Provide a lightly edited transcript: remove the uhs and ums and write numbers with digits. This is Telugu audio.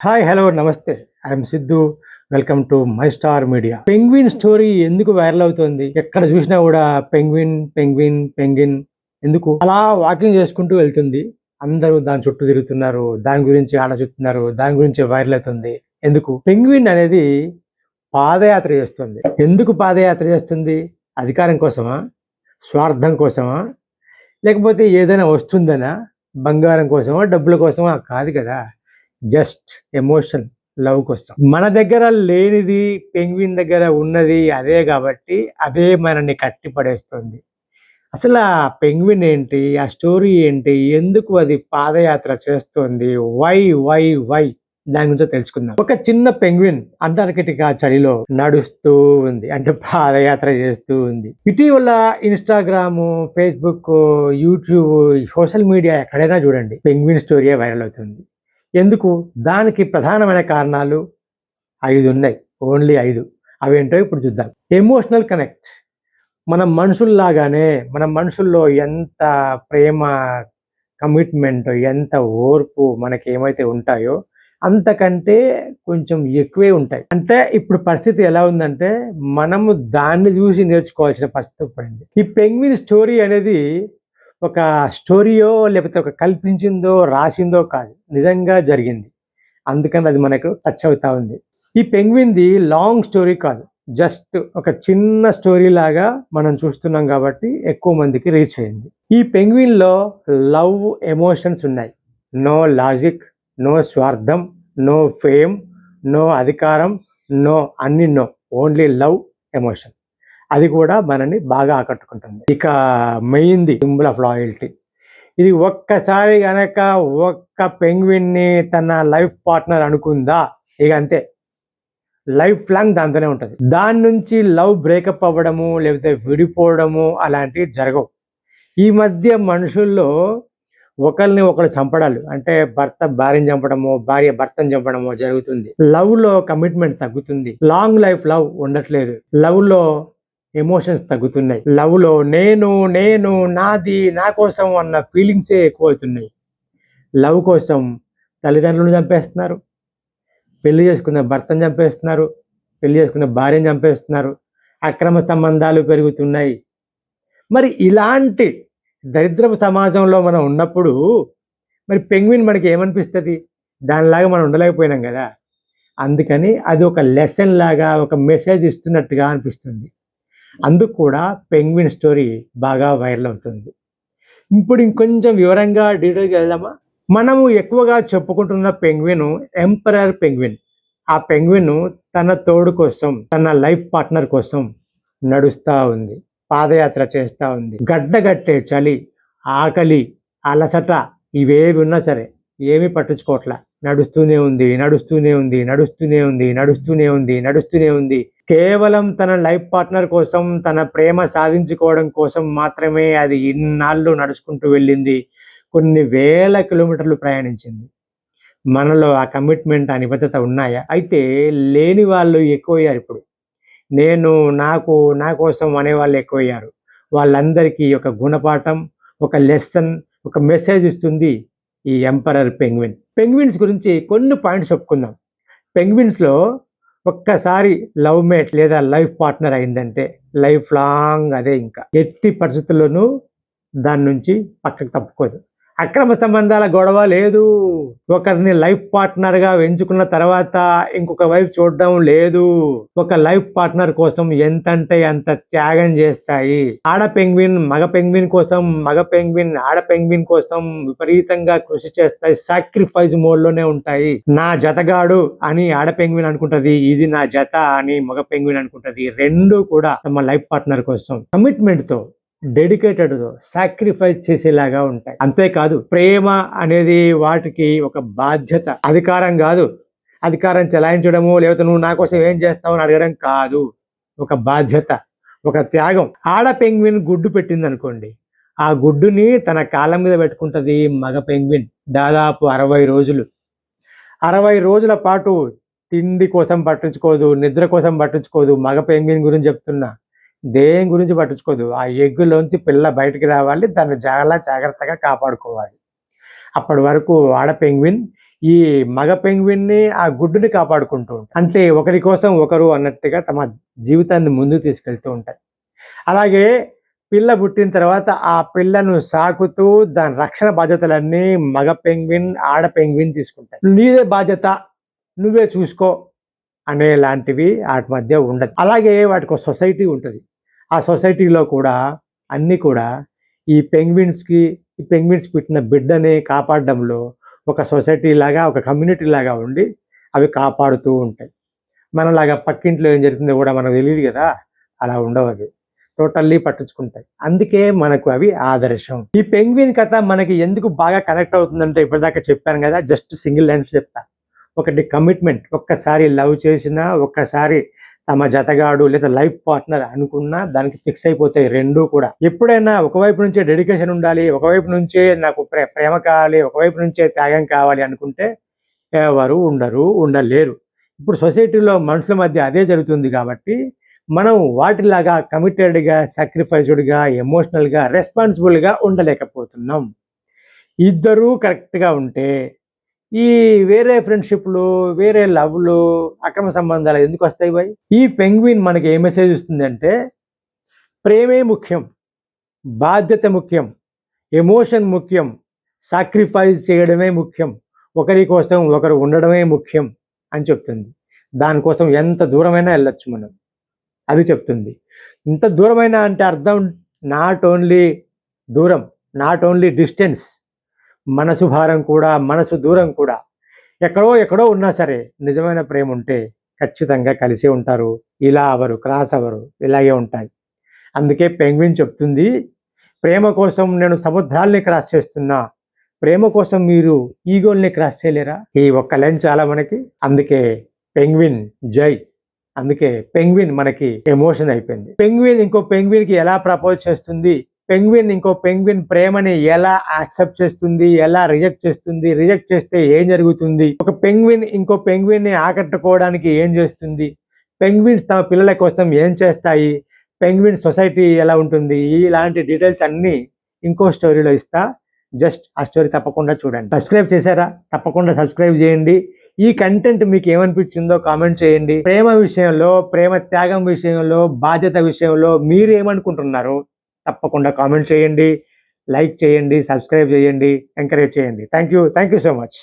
హాయ్ హలో నమస్తే. I'm Siddhu. Welcome to my star media. Penguin story ఎందుకు వైరల్ అవుతుంది? ఎక్కడ చూసినా కూడా పెంగ్విన్ పెంగ్విన్ పెంగ్విన్ ఎందుకు అలా వాకింగ్ చేసుకుంటూ వెళ్తుంది. అందరూ దాని చుట్టూ తిరుగుతున్నారు, దాని గురించి ఆలోచిస్తున్నారు, దాని గురించి వైరల్ అవుతుంది. ఎందుకు? పెంగ్విన్ అనేది పాదయాత్ర చేస్తుంది. ఎందుకు పాదయాత్ర చేస్తుంది? అధికారం కోసమా, స్వార్థం కోసమా, లేకపోతే ఏదైనా వస్తుందనా, బంగారం కోసమా, డబ్బుల కోసమా? కాదు కదా. జస్ట్ ఎమోషన్, లవ్ కోసం. మన దగ్గర లేనిది పెంగ్విన్ దగ్గర ఉన్నది అదే కాబట్టి అదే మనల్ని కట్టి పడేస్తుంది. అసలు ఆ పెంగ్విన్ ఏంటి, ఆ స్టోరీ ఏంటి, ఎందుకు అది పాదయాత్ర చేస్తుంది, వై దాని గురించి తెలుసుకుందాం. ఒక చిన్న పెంగ్విన్ అంటార్కిటికా చలిలో నడుస్తూ ఉంది, అంటే పాదయాత్ర చేస్తూ ఉంది. ఇటీవల Instagram, Facebook, YouTube, social media ఎక్కడైనా చూడండి పెంగ్విన్ స్టోరీ వైరల్ అవుతుంది. ఎందుకు? దానికి ప్రధానమైన కారణాలు 5 ఉన్నాయి. ఓన్లీ 5. అవేంటో ఇప్పుడు చూద్దాం. Emotional connect. మన మనుషుల్లాగానే మన మనుషుల్లో ఎంత ప్రేమ, కమిట్మెంట్, ఎంత ఓర్పు మనకేమైతే ఉంటాయో అంతకంటే కొంచెం ఎక్కువే ఉంటాయి. అంటే ఇప్పుడు పరిస్థితి ఎలా ఉందంటే మనము దాన్ని చూసి నేర్చుకోవాల్సిన పరిస్థితి పడింది. ఈ పెంగ్విన్ స్టోరీ అనేది ఒక స్టోరీయో లేకపోతే ఒక కల్పించిందో రాసిందో కాదు, నిజంగా జరిగింది. అందుకని అది మనకు టచ్ అవుతా ఉంది. ఈ పెంగ్విన్ది లాంగ్ స్టోరీ కాదు, జస్ట్ ఒక చిన్న స్టోరీ లాగా మనం చూస్తున్నాం కాబట్టి ఎక్కువ మందికి రీచ్ అయింది. ఈ పెంగ్విన్లో లవ్, ఎమోషన్స్ ఉన్నాయి. నో లాజిక్, నో స్వార్థం, నో ఫేమ్, నో అధికారం, నో అన్ని నో, ఓన్లీ లవ్, ఎమోషన్. అది కూడా మనని బాగా ఆకట్టుకుంటుంది. ఇక మెయిన్ది సింబల్ ఆఫ్ లాయల్టీ. ఇది ఒక్కసారి గనక ఒక్క పెంగ్విన్ని తన లైఫ్ పార్ట్నర్ అనుకుందా, ఇక అంతే, లైఫ్ లాంగ్ దాంతోనే ఉంటుంది. దాని నుంచి లవ్ బ్రేకప్ అవ్వడము లేకపోతే విడిపోవడము అలాంటివి జరగవు. ఈ మధ్య మనుషుల్లో ఒకరిని ఒకరు చంపడాలు, అంటే భర్త భార్యను చంపడమో, భార్య భర్తను చంపడమో జరుగుతుంది. లవ్ లో కమిట్మెంట్ తగ్గుతుంది. లాంగ్ లైఫ్ లవ్ ఉండట్లేదు. లవ్ లో ఎమోషన్స్ తగ్గుతున్నాయి. లవ్ లో నేను నేను నాది నా కోసం అన్న ఫీలింగ్సే ఎక్కువ అవుతున్నాయి. లవ్ కోసం తల్లిదండ్రులను చంపేస్తున్నారు, పెళ్లి చేసుకున్న భర్తను చంపేస్తున్నారు, పెళ్లి చేసుకున్న భార్యను చంపేస్తున్నారు, అక్రమ సంబంధాలు పెరుగుతున్నాయి. మరి ఇలాంటి దరిద్రపు సమాజంలో మనం ఉన్నప్పుడు మరి పెంగ్విన్ మనకి ఏమనిపిస్తుంది? దానిలాగా మనం ఉండలేకపోయినాం కదా. అందుకని అది ఒక లెసన్ లాగా, ఒక మెసేజ్ ఇస్తున్నట్టుగా అనిపిస్తుంది. అందుకు కూడా పెంగ్విన్ స్టోరీ బాగా వైరల్ అవుతుంది. ఇప్పుడు ఇంకొంచెం వివరంగా డీటెయిల్గా వెళ్దామా? మనము ఎక్కువగా చెప్పుకుంటున్న పెంగ్విన్ ఎంపరర్ పెంగ్విన్. ఆ పెంగ్విన్ తన తోడు కోసం, తన లైఫ్ పార్ట్నర్ కోసం నడుస్తూ ఉంది, పాదయాత్ర చేస్తూ ఉంది. గడ్డగట్టే చలి, ఆకలి, అలసట ఇవేవి ఉన్నా సరే ఏమీ పట్టించుకోవట్లా. నడుస్తూనే ఉంది, నడుస్తూనే ఉంది, నడుస్తూనే ఉంది, నడుస్తూనే ఉంది, నడుస్తూనే ఉంది. కేవలం తన లైఫ్ పార్ట్నర్ కోసం, తన ప్రేమ సాధించుకోవడం కోసం మాత్రమే అది ఇన్నాళ్ళు నడుచుకుంటూ వెళ్ళింది. కొన్ని వేల కిలోమీటర్లు ప్రయాణించింది. మనలో ఆ కమిట్మెంట్, ఆ నిబద్ధత ఉన్నాయా? అయితే లేని వాళ్ళు ఎక్కువయ్యారు ఇప్పుడు. నేను, నాకు, నా కోసం అనేవాళ్ళు ఎక్కువయ్యారు. వాళ్ళందరికీ ఒక గుణపాఠం, ఒక లెసన్, ఒక మెసేజ్ ఇస్తుంది ఈ ఎంపరర్ పెంగ్విన్. పెంగ్విన్స్ గురించి కొన్ని పాయింట్స్ చెప్పుకుందాం. పెంగ్విన్స్లో ఒక్కసారి లవ్ మేట్ లేదా లైఫ్ పార్ట్నర్ అయిందంటే లైఫ్ లాంగ్ అదే, ఇంకా ఎట్టి పరిస్థితుల్లోనూ దాని నుంచి పక్కకు తప్పుకోదు. అక్రమ సంబంధాల గొడవ లేదు. ఒకరిని లైఫ్ పార్ట్నర్ గా ఎంచుకున్న తర్వాత ఇంకొక వైపు చూడడం లేదు. ఒక లైఫ్ పార్ట్నర్ కోసం ఎంతంటే అంత త్యాగం చేస్తాయి. ఆడ పెంగ్విన్ మగ పెంగ్విన్ కోసం, మగ పెంగ్విన్ ఆడ పెంగ్విన్ కోసం విపరీతంగా కృషి చేస్తాయి. సాక్రిఫైస్ మోడ్ లోనే ఉంటాయి. నా జతగాడు అని ఆడ పెంగ్విన్ అనుకుంటది, ఇది నా జత అని మగ పెంగ్విన్ అనుకుంటది. రెండు కూడా తమ లైఫ్ పార్ట్నర్ కోసం కమిట్మెంట్ తో, డెడికేటెడ్, సాక్రిఫైస్ చేసేలాగా ఉంటాయి. అంతేకాదు ప్రేమ అనేది వాటికి ఒక బాధ్యత, అధికారం కాదు. అధికారం చెలాయించడము లేకపోతే నువ్వు నా కోసం ఏం చేస్తావు అని అడగడం కాదు, ఒక బాధ్యత, ఒక త్యాగం. ఆడ పెంగ్విన్ గుడ్డు పెట్టింది అనుకోండి, ఆ గుడ్డుని తన కాళ్ళ మీద పెట్టుకుంటది మగ పెంగ్విన్ దాదాపు 60 రోజులు. 60 రోజుల పాటు తిండి కోసం పట్టించుకోదు, నిద్ర కోసం పట్టించుకోదు. మగ పెంగ్విన్ గురించి చెప్తున్నా, దేని గురించి పట్టించుకోదు. ఆ ఎగ్గులోంచి పిల్ల బయటికి రావాలి, దాన్ని చాలా జాగ్రత్తగా కాపాడుకోవాలి. అప్పటి వరకు ఆడ పెంగ్విన్ ఈ మగ పెంగ్విన్ని ఆ గుడ్డుని కాపాడుకుంటూ ఉంటాయి. అంటే ఒకరి కోసం ఒకరు అన్నట్టుగా తమ జీవితాన్ని ముందుకు తీసుకెళ్తూ ఉంటాయి. అలాగే పిల్ల పుట్టిన తర్వాత ఆ పిల్లను సాకుతూ దాని రక్షణ బాధ్యతలన్నీ మగ పెంగ్విన్, ఆడ పెంగ్విన్ తీసుకుంటాయి. నీదే బాధ్యత, నువ్వే చూసుకో అనేలాంటివి వాటి మధ్య ఉండదు. అలాగే వాటికి ఒక సొసైటీ ఉంటుంది. ఆ సొసైటీలో కూడా అన్నీ కూడా ఈ పెంగ్విన్స్ పుట్టిన బిడ్డని కాపాడడంలో ఒక సొసైటీ లాగా, ఒక కమ్యూనిటీ లాగా ఉండి అవి కాపాడుతూ ఉంటాయి. మనలాగా పక్కింట్లో ఏం జరుగుతుందో కూడా మనకు తెలియదు కదా, అలా ఉండవు అవి. టోటల్లీ పట్టించుకుంటాయి. అందుకే మనకు అవి ఆదర్శం. ఈ పెంగ్విన్ కథ మనకి ఎందుకు బాగా కనెక్ట్ అవుతుందంటే ఇప్పటిదాకా చెప్పాను కదా, జస్ట్ సింగిల్ లైన్స్ చెప్తా. ఒకటి కమిట్మెంట్, ఒక్కసారి లవ్ చేసినా, ఒక్కసారి తమ జతగాడు లేదా లైఫ్ పార్ట్నర్ అనుకున్నా దానికి ఫిక్స్ అయిపోతాయి రెండూ కూడా. ఎప్పుడైనా ఒకవైపు నుంచే డెడికేషన్ ఉండాలి, ఒకవైపు నుంచే నాకు ప్రేమ కావాలి, ఒకవైపు నుంచే త్యాగం కావాలి అనుకుంటే ఎవరు ఉండలేరు. ఇప్పుడు సొసైటీలో మనుషుల మధ్య అదే జరుగుతుంది కాబట్టి మనం వాటిలాగా కమిటెడ్గా, సాక్రిఫైస్డ్గా, ఎమోషనల్గా, రెస్పాన్సిబుల్గా ఉండలేకపోతున్నాం. ఇద్దరూ కరెక్ట్గా ఉంటే ఈ వేరే ఫ్రెండ్షిప్లు, వేరే లవ్లు, అక్రమ సంబంధాలు ఎందుకు వస్తాయి భయ్? ఈ పెంగ్విన్ మనకి ఏ మెసేజ్ ఇస్తుందంటే ప్రేమే ముఖ్యం, బాధ్యత ముఖ్యం, ఎమోషన్ ముఖ్యం, సాక్రిఫైస్ చేయడమే ముఖ్యం, ఒకరి కోసం ఒకరు ఉండడమే ముఖ్యం అని చెప్తుంది. దానికోసం ఎంత దూరమైనా వెళ్ళొచ్చు మనం, అది చెప్తుంది. ఇంత దూరమైనా అంటే అర్థం నాట్ ఓన్లీ దూరం, నాట్ ఓన్లీ డిస్టెన్స్, మనసు భారం కూడా, మనసు దూరం కూడా. ఎక్కడో ఉన్నా సరే నిజమైన ప్రేమ ఉంటే ఖచ్చితంగా కలిసే ఉంటారు. ఇలా అవరు, క్రాస్ అవరు, ఇలాగే ఉంటాయి. అందుకే పెంగ్విన్ చెప్తుంది, ప్రేమ కోసం నేను సముద్రాల్ని క్రాస్ చేస్తున్నా, ప్రేమ కోసం మీరు ఈగోల్ని క్రాస్ చేయలేరా? ఈ ఒక్క లైన్ చాలా మనకి. అందుకే పెంగ్విన్ జై. అందుకే పెంగ్విన్ మనకి ఎమోషన్ అయిపోయింది. పెంగ్విన్ ఇంకో పెంగ్విన్కి ఎలా ప్రపోజ్ చేస్తుంది, పెంగ్విన్ ఇంకో పెంగ్విన్ ప్రేమని ఎలా యాక్సెప్ట్ చేస్తుంది, ఎలా రిజెక్ట్ చేస్తుంది, రిజెక్ట్ చేస్తే ఏం జరుగుతుంది, ఒక పెంగ్విన్ ఇంకో పెంగ్విన్ని ఆకట్టుకోవడానికి ఏం చేస్తుంది, పెంగ్విన్స్ తమ పిల్లల కోసం ఏం చేస్తాయి, పెంగ్విన్ సొసైటీ ఎలా ఉంటుంది, ఇలాంటి డీటెయిల్స్ అన్నీ ఇంకో స్టోరీలో ఇస్తా. జస్ట్ ఆ స్టోరీ తప్పకుండా చూడండి. సబ్స్క్రైబ్ చేశారా? తప్పకుండా సబ్స్క్రైబ్ చేయండి. ఈ కంటెంట్ మీకు ఏమనిపించిందో కామెంట్ చేయండి. ప్రేమ విషయంలో, ప్రేమ త్యాగం విషయంలో, బాధ్యత విషయంలో మీరు ఏమనుకుంటున్నారో తప్పకుండా కామెంట్ చేయండి, లైక్ చేయండి, సబ్స్క్రైబ్ చేయండి, ఎంకరేజ్ చేయండి. Thank you so much.